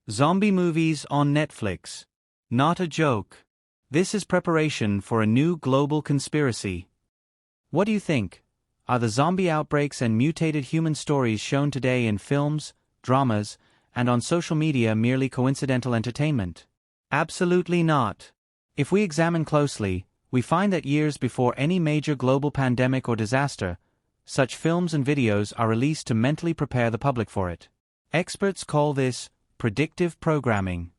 Zombie movies on Netflix. Not a joke. This is preparation for a new global conspiracy. What do you think? Are the zombie outbreaks and mutated human stories shown today in films, dramas, and on social media merely coincidental entertainment? Absolutely not. If we examine closely, we find that years before any major global pandemic or disaster, such films and videos are released to mentally prepare the public for it. Experts call this predictive programming.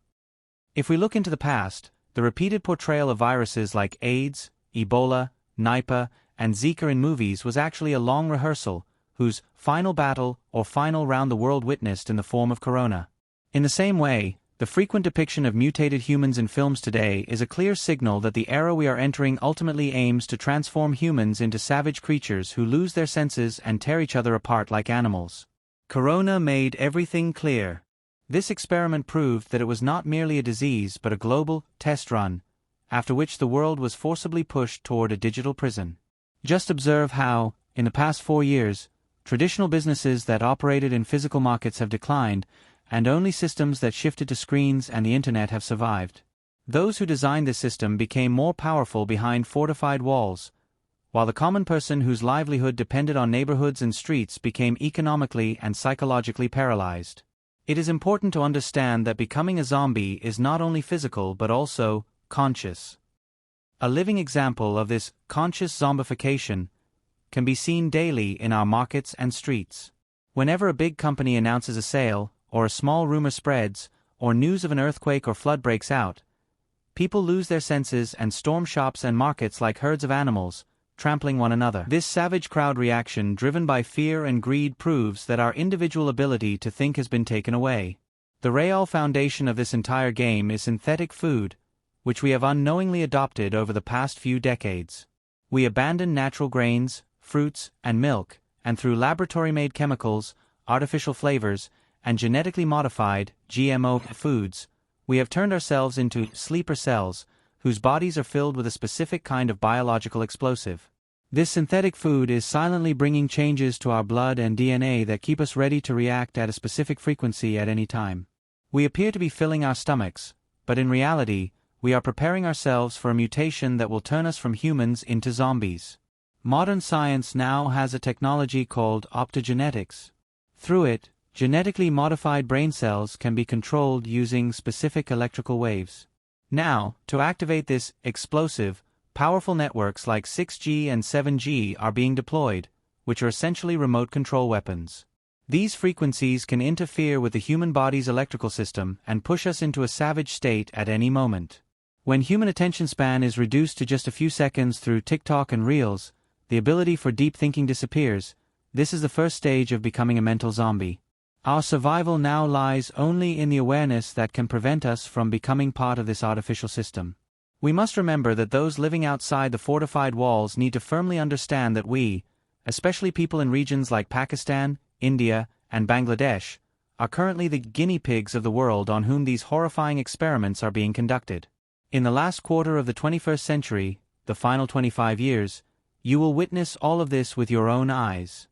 If we look into the past, the repeated portrayal of viruses like AIDS, Ebola, Nipah, and Zika in movies was actually a long rehearsal, whose final battle or final round the world witnessed in the form of corona. In the same way, the frequent depiction of mutated humans in films today is a clear signal that the era we are entering ultimately aims to transform humans into savage creatures who lose their senses and tear each other apart like animals. Corona made everything clear. This experiment proved that it was not merely a disease but a global test run, after which the world was forcibly pushed toward a digital prison. Just observe how, in the past 4 years, traditional businesses that operated in physical markets have declined, and only systems that shifted to screens and the internet have survived. Those who designed this system became more powerful behind fortified walls, while the common person whose livelihood depended on neighborhoods and streets became economically and psychologically paralyzed. It is important to understand that becoming a zombie is not only physical but also conscious. A living example of this conscious zombification can be seen daily in our markets and streets. Whenever a big company announces a sale, or a small rumor spreads, or news of an earthquake or flood breaks out, people lose their senses and storm shops and markets like herds of animals, trampling one another. This savage crowd reaction driven by fear and greed proves that our individual ability to think has been taken away. The real foundation of this entire game is synthetic food, which we have unknowingly adopted over the past few decades. We abandon natural grains, fruits, and milk, and through laboratory-made chemicals, artificial flavors, and genetically modified, GMO foods, we have turned ourselves into sleeper cells, whose bodies are filled with a specific kind of biological explosive. This synthetic food is silently bringing changes to our blood and DNA that keep us ready to react at a specific frequency at any time. We appear to be filling our stomachs, but in reality, we are preparing ourselves for a mutation that will turn us from humans into zombies. Modern science now has a technology called optogenetics. Through it, genetically modified brain cells can be controlled using specific electrical waves. Now, to activate this explosive, powerful networks like 6G and 7G are being deployed, which are essentially remote control weapons. These frequencies can interfere with the human body's electrical system and push us into a savage state at any moment. When human attention span is reduced to just a few seconds through TikTok and Reels, the ability for deep thinking disappears. This is the first stage of becoming a mental zombie. Our survival now lies only in the awareness that can prevent us from becoming part of this artificial system. We must remember that those living outside the fortified walls need to firmly understand that we, especially people in regions like Pakistan, India, and Bangladesh, are currently the guinea pigs of the world on whom these horrifying experiments are being conducted. In the last quarter of the 21st century, the final 25 years, you will witness all of this with your own eyes.